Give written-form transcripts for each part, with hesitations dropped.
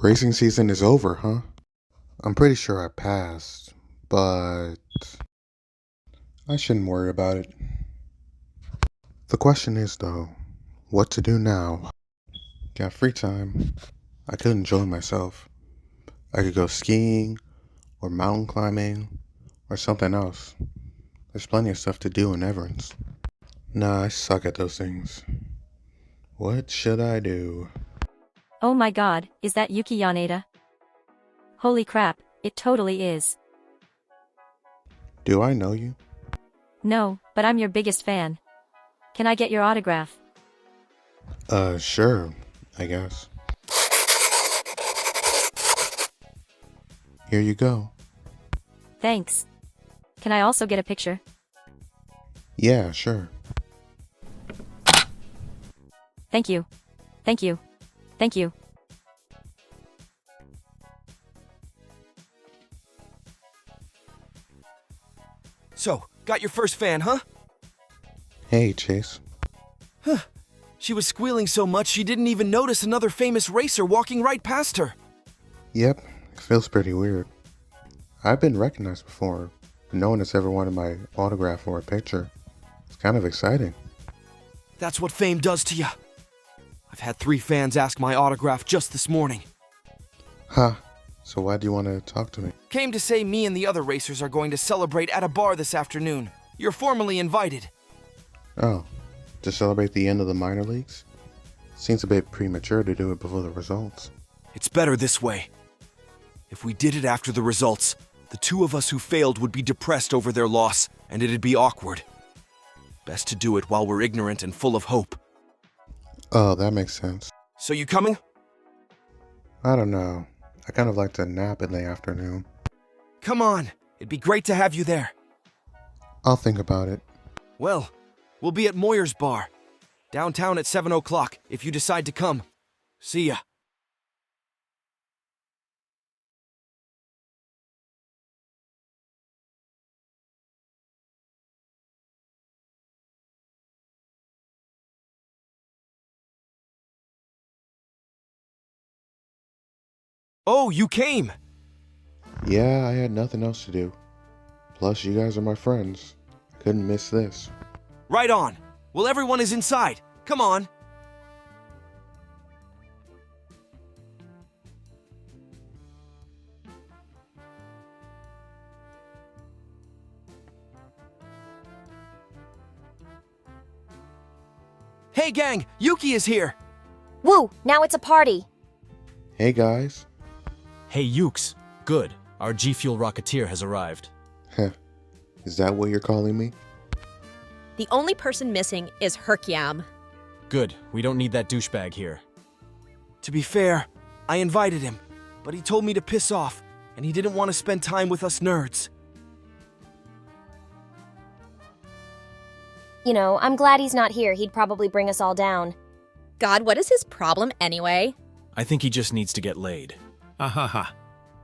Racing season is over, huh? I'm pretty sure I passed, but I shouldn't worry about it. The question is, though, what to do now? Got free time. I could enjoy myself. I could go skiing, or mountain climbing, or something else. There's plenty of stuff to do in Everence. Nah, I suck at those things. What should I do? Oh my god, is that Yuki Yonada? Holy crap, it totally is. Do I know you? No, but I'm your biggest fan. Can I get your autograph? Sure, I guess. Here you go. Thanks. Can I also get a picture? Yeah, sure. Thank you. Thank you. Thank you. So, got your first fan, huh? Hey, Chase. She was squealing so much she didn't even notice another famous racer walking right past her. Yep, it feels pretty weird. I've been recognized before, but no one has ever wanted my autograph or a picture. It's kind of exciting. That's what fame does to you. I've had 3 fans ask my autograph just this morning. Huh. So why do you want to talk to me? Came to say me and the other racers are going to celebrate at a bar this afternoon. You're formally invited. Oh, to celebrate the end of the minor leagues? Seems a bit premature to do it before the results. It's better this way. If we did it after the results, the 2 of us who failed would be depressed over their loss, and it'd be awkward. Best to do it while we're ignorant and full of hope. Oh, that makes sense. So you coming? I don't know. I kind of like to nap in the afternoon. Come on, it'd be great to have you there. I'll think about it. Well, we'll be at Moyer's bar, downtown at 7 o'clock if you decide to come. See ya. Oh, you came! Yeah, I had nothing else to do. Plus, you guys are my friends. I couldn't miss this. Right on. Well, everyone is inside. Come on. Hey gang, Yuki is here! Woo! Now it's a party! Hey, guys. Hey, Ukes. Good. Our G Fuel Rocketeer has arrived. Heh. Is that what you're calling me? The only person missing is Herkiam. Good. We don't need that douchebag here. To be fair, I invited him, but he told me to piss off, and he didn't want to spend time with us nerds. You know, I'm glad he's not here. He'd probably bring us all down. God, what is his problem anyway? I think he just needs to get laid. Ahaha.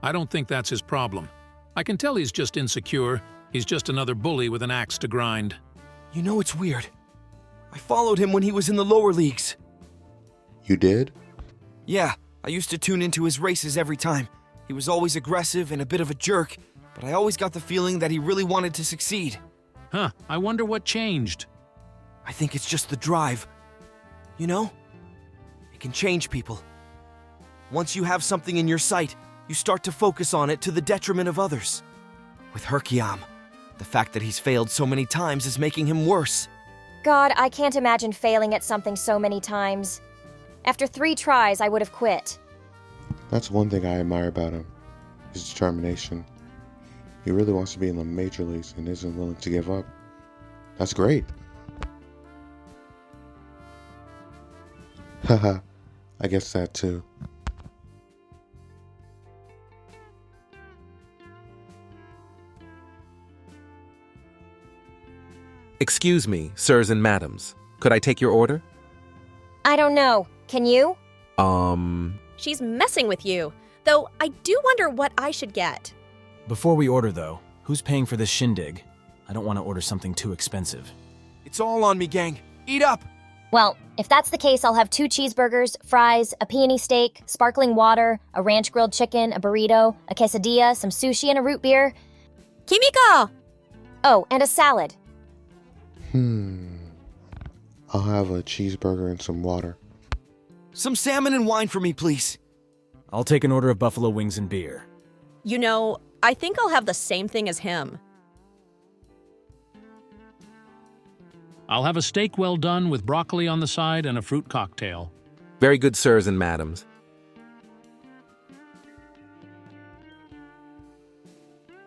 I don't think that's his problem. I can tell he's just insecure. He's just another bully with an axe to grind. You know it's weird. I followed him when he was in the lower leagues. You did? Yeah, I used to tune into his races every time. He was always aggressive and a bit of a jerk, but I always got the feeling that he really wanted to succeed. Huh, I wonder what changed. I think it's just the drive. You know? It can change people. Once you have something in your sight, you start to focus on it to the detriment of others. With Herkiam, the fact that he's failed so many times is making him worse. God, I can't imagine failing at something so many times. After 3 tries, I would have quit. That's one thing I admire about him. His determination. He really wants to be in the major leagues and isn't willing to give up. That's great. Haha, I guess that too. Excuse me, sirs and madams. Could I take your order? I don't know. Can you? She's messing with you. Though I do wonder what I should get. Before we order, though, who's paying for this shindig? I don't want to order something too expensive. It's all on me, gang. Eat up! Well, if that's the case, I'll have 2 cheeseburgers, fries, a peony steak, sparkling water, a ranch grilled chicken, a burrito, a quesadilla, some sushi, and a root beer. Kimiko! Oh, and a salad. I'll have a cheeseburger and some water. Some salmon and wine for me, please. I'll take an order of buffalo wings and beer. You know, I think I'll have the same thing as him. I'll have a steak well done with broccoli on the side and a fruit cocktail. Very good, sirs and madams.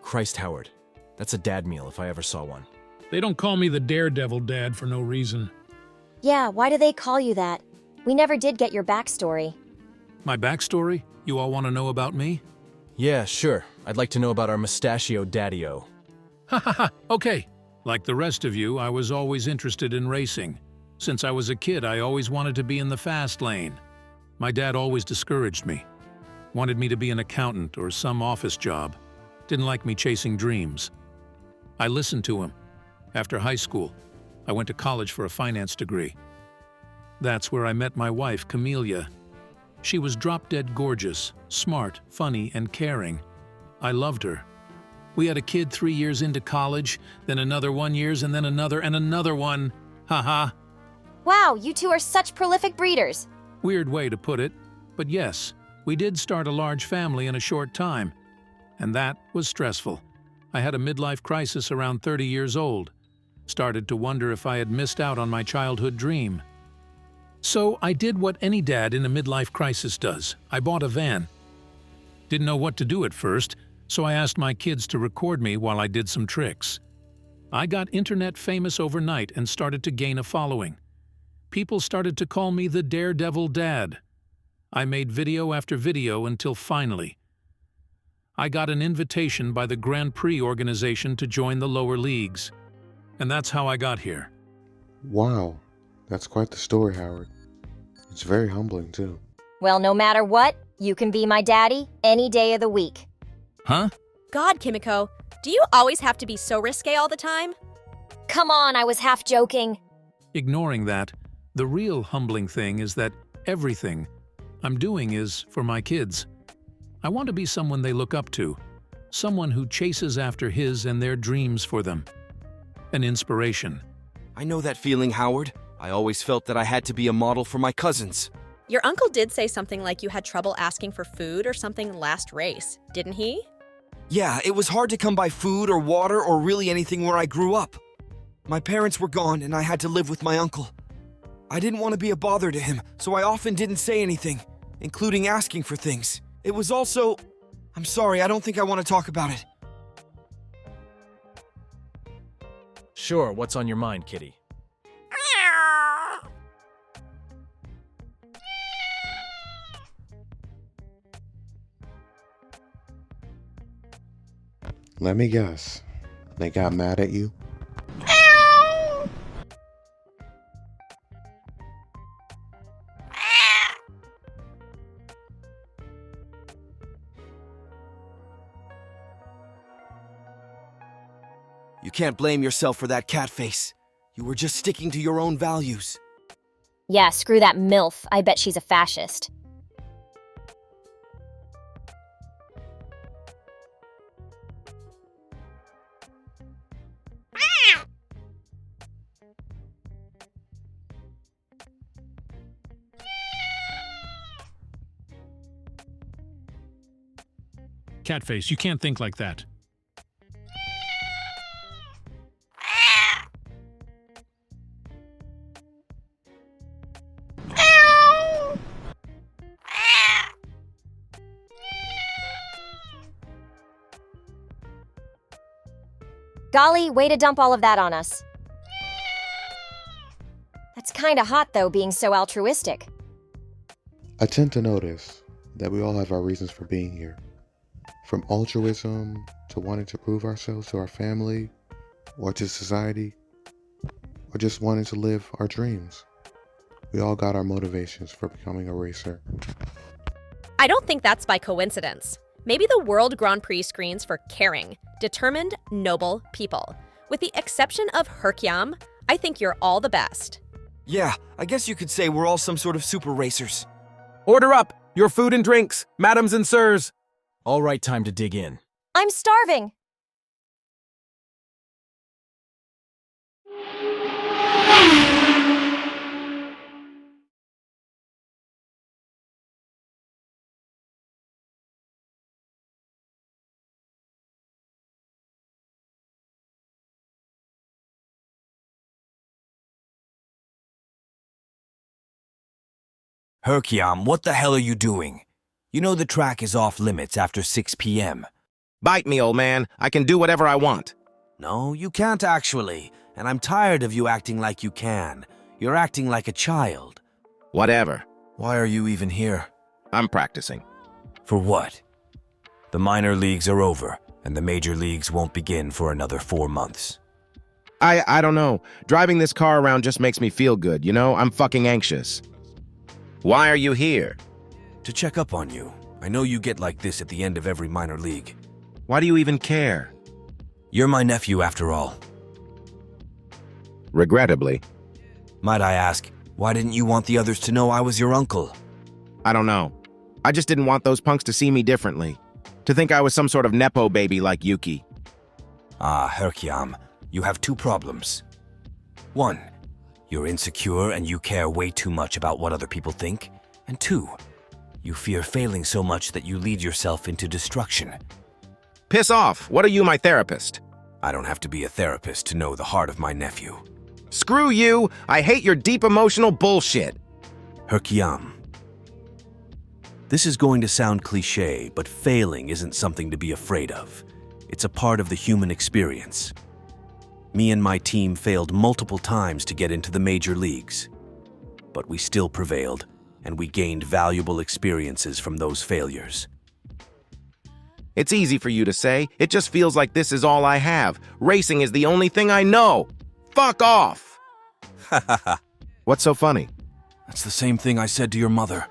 Christ, Howard. That's a dad meal if I ever saw one. They don't call me the Daredevil Dad for no reason. Yeah, why do they call you that? We never did get your backstory. My backstory? You all want to know about me? Yeah, sure. I'd like to know about our mustachio daddy-o. Ha ha ha, okay. Like the rest of you, I was always interested in racing. Since I was a kid, I always wanted to be in the fast lane. My dad always discouraged me. Wanted me to be an accountant or some office job. Didn't like me chasing dreams. I listened to him. After high school, I went to college for a finance degree. That's where I met my wife, Camellia. She was drop-dead gorgeous, smart, funny, and caring. I loved her. We had a kid 3 years into college, then another 1 year, and then another and another one. Haha. Wow, you two are such prolific breeders. Weird way to put it, but yes, we did start a large family in a short time. And that was stressful. I had a midlife crisis around 30 years old. Started to wonder if I had missed out on my childhood dream. So I did what any dad in a midlife crisis does. I bought a van. Didn't know what to do at first, so I asked my kids to record me while I did some tricks. I got internet famous overnight and started to gain a following. People started to call me the Daredevil Dad. I made video after video until finally, I got an invitation by the Grand Prix organization to join the lower leagues. And that's how I got here. Wow, that's quite the story, Howard. It's very humbling, too. Well, no matter what, you can be my daddy any day of the week. Huh? God, Kimiko, do you always have to be so risque all the time? Come on, I was half joking. Ignoring that, the real humbling thing is that everything I'm doing is for my kids. I want to be someone they look up to, someone who chases after his and their dreams for them. An inspiration. I know that feeling, Howard. I always felt that I had to be a model for my cousins. Your uncle did say something like you had trouble asking for food or something last race, didn't he? Yeah, it was hard to come by food or water or really anything where I grew up. My parents were gone and I had to live with my uncle. I didn't want to be a bother to him, so I often didn't say anything, including asking for things. It was also... I'm sorry, I don't think I want to talk about it. Sure, what's on your mind, kitty? Let me guess. They got mad at you? You can't blame yourself for that cat face. You were just sticking to your own values. Yeah, screw that MILF. I bet she's a fascist. Catface, you can't think like that. Golly, way to dump all of that on us. That's kinda hot, though, being so altruistic. I tend to notice that we all have our reasons for being here. From altruism to wanting to prove ourselves to our family or to society, or just wanting to live our dreams. We all got our motivations for becoming a racer. I don't think that's by coincidence. Maybe the World Grand Prix screens for caring, determined, noble people. With the exception of Herkyam, I think you're all the best. Yeah, I guess you could say we're all some sort of super racers. Order up! Your food and drinks, madams and sirs! All right, time to dig in. I'm starving. Herkiam, what the hell are you doing? You know the track is off limits after 6 p.m. Bite me, old man. I can do whatever I want. No, you can't actually, and I'm tired of you acting like you can. You're acting like a child. Whatever. Why are you even here? I'm practicing. For what? The minor leagues are over, and the major leagues won't begin for another 4 months. I don't know. Driving this car around just makes me feel good, you know? I'm fucking anxious. Why are you here? To check up on you. I know you get like this at the end of every minor league. Why do you even care? You're my nephew after all. Regrettably. Might I ask, why didn't you want the others to know I was your uncle? I don't know. I just didn't want those punks to see me differently. To think I was some sort of nepo baby like Yuki. Ah, Herkiam, you have 2 problems. 1, you're insecure and you care way too much about what other people think. And 2, you fear failing so much that you lead yourself into destruction. Piss off! What are you, my therapist? I don't have to be a therapist to know the heart of my nephew. Screw you! I hate your deep emotional bullshit! Herkiam. This is going to sound cliché, but failing isn't something to be afraid of. It's a part of the human experience. Me and my team failed multiple times to get into the major leagues. But we still prevailed, and we gained valuable experiences from those failures. It's easy for you to say. It just feels like this is all I have. Racing is the only thing I know. Fuck off! Ha ha ha. What's so funny? That's the same thing I said to your mother.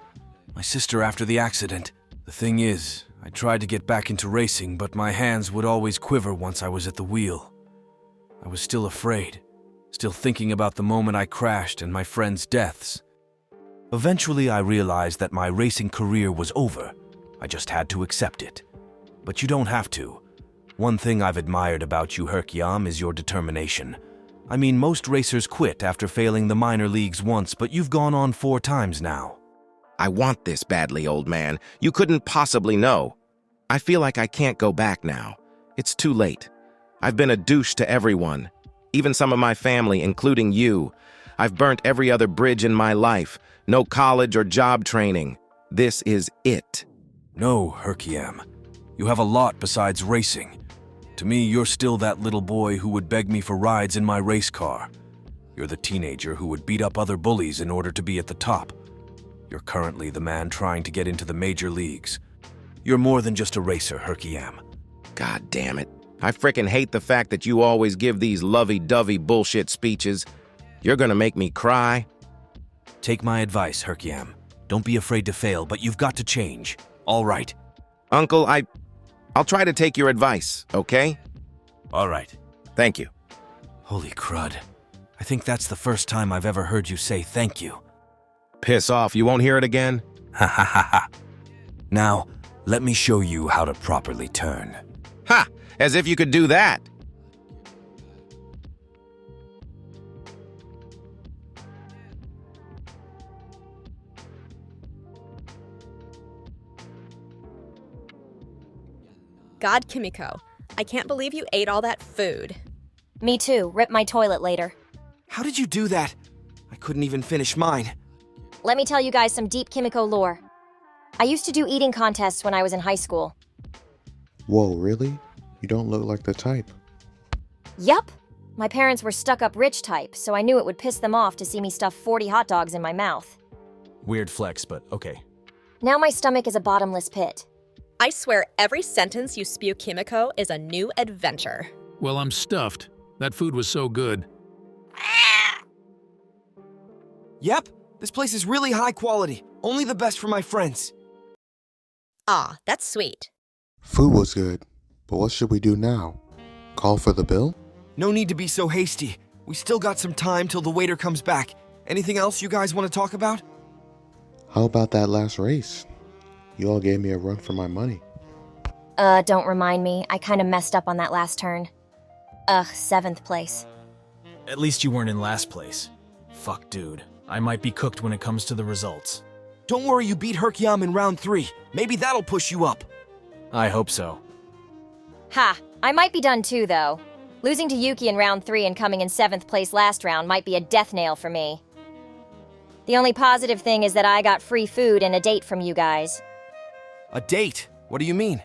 My sister after the accident. The thing is, I tried to get back into racing, but my hands would always quiver once I was at the wheel. I was still afraid, still thinking about the moment I crashed and my friends' deaths. Eventually, I realized that my racing career was over. I just had to accept it. But you don't have to. One thing I've admired about you, Herkiam, is your determination. I mean, most racers quit after failing the minor leagues once, but you've gone on 4 times now. I want this badly, old man. You couldn't possibly know. I feel like I can't go back now. It's too late. I've been a douche to everyone, even some of my family, including you. I've burnt every other bridge in my life. No college or job training. This is it. No, Herkiam. You have a lot besides racing. To me, you're still that little boy who would beg me for rides in my race car. You're the teenager who would beat up other bullies in order to be at the top. You're currently the man trying to get into the major leagues. You're more than just a racer, Herkiam. God damn it. I frickin' hate the fact that you always give these lovey-dovey bullshit speeches. You're gonna make me cry. Take my advice, Herkiam. Don't be afraid to fail, but you've got to change. All right. Uncle, I'll try to take your advice, okay? All right. Thank you. Holy crud. I think that's the first time I've ever heard you say thank you. Piss off, you won't hear it again? Ha ha ha ha. Now, let me show you how to properly turn. Ha! As if you could do that. God, Kimiko, I can't believe you ate all that food. Me too. Rip my toilet later. How did you do that? I couldn't even finish mine. Let me tell you guys some deep Kimiko lore. I used to do eating contests when I was in high school. Whoa, really? You don't look like the type. Yup. My parents were stuck-up rich type, so I knew it would piss them off to see me stuff 40 hot dogs in my mouth. Weird flex, but okay. Now my stomach is a bottomless pit. I swear every sentence you spew, Kimiko, is a new adventure. Well, I'm stuffed. That food was so good. Yep, this place is really high quality. Only the best for my friends. Ah, that's sweet. Food was good, but what should we do now? Call for the bill? No need to be so hasty. We still got some time till the waiter comes back. Anything else you guys want to talk about? How about that last race? You all gave me a run for my money. Don't remind me. I kinda messed up on that last turn. Ugh, 7th place. At least you weren't in last place. Fuck, dude. I might be cooked when it comes to the results. Don't worry, you beat Herkiam in round 3. Maybe that'll push you up. I hope so. Ha! I might be done too, though. Losing to Yuki in round 3 and coming in 7th place last round might be a death nail for me. The only positive thing is that I got free food and a date from you guys. A date? What do you mean?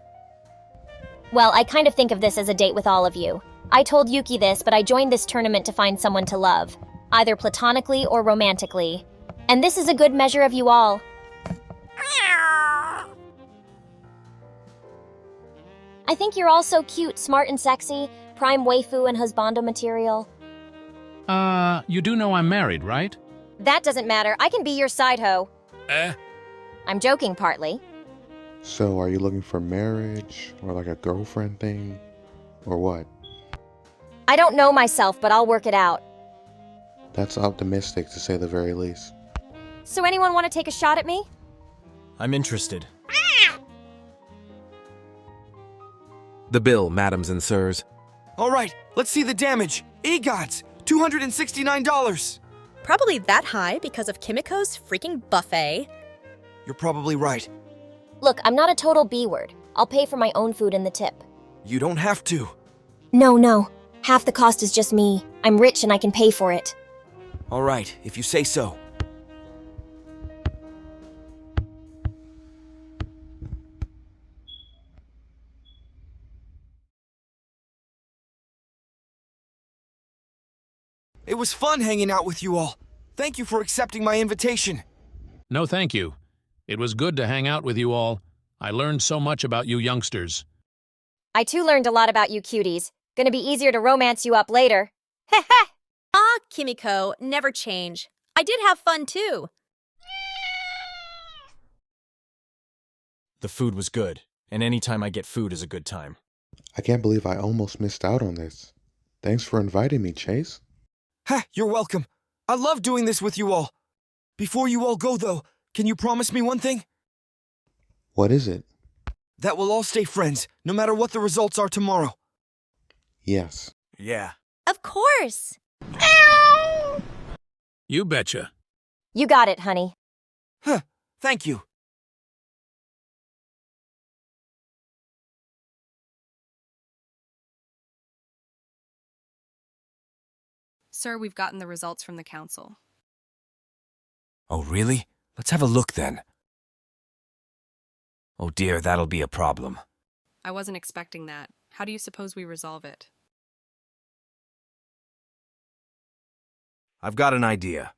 Well, I kind of think of this as a date with all of you. I told Yuki this, but I joined this tournament to find someone to love, either platonically or romantically. And this is a good measure of you all. I think you're all so cute, smart and sexy, prime waifu and husbando material. You do know I'm married, right? That doesn't matter. I can be your side hoe. Eh? I'm joking partly. So, are you looking for marriage or like a girlfriend thing? Or what? I don't know myself, but I'll work it out. That's optimistic to say the very least. So anyone want to take a shot at me? I'm interested. The bill, madams and sirs. All right, let's see the damage. EGOTS, $269. Probably that high because of Kimiko's freaking buffet. You're probably right. Look, I'm not a total B-word. I'll pay for my own food in the tip. You don't have to. No. Half the cost is just me. I'm rich and I can pay for it. All right, if you say so. It was fun hanging out with you all. Thank you for accepting my invitation. No, thank you. It was good to hang out with you all. I learned so much about you youngsters. I too learned a lot about you cuties. Gonna be easier to romance you up later. Heh. Ah, Kimiko, never change. I did have fun too. The food was good, and any time I get food is a good time. I can't believe I almost missed out on this. Thanks for inviting me, Chase. Ha, you're welcome. I love doing this with you all. Before you all go, though, can you promise me one thing? What is it? That we'll all stay friends, no matter what the results are tomorrow. Yes. Yeah. Of course. You betcha. You got it, honey. Huh, thank you. Sir, we've gotten the results from the council. Oh, really? Let's have a look then. Oh dear, that'll be a problem. I wasn't expecting that. How do you suppose we resolve it? I've got an idea.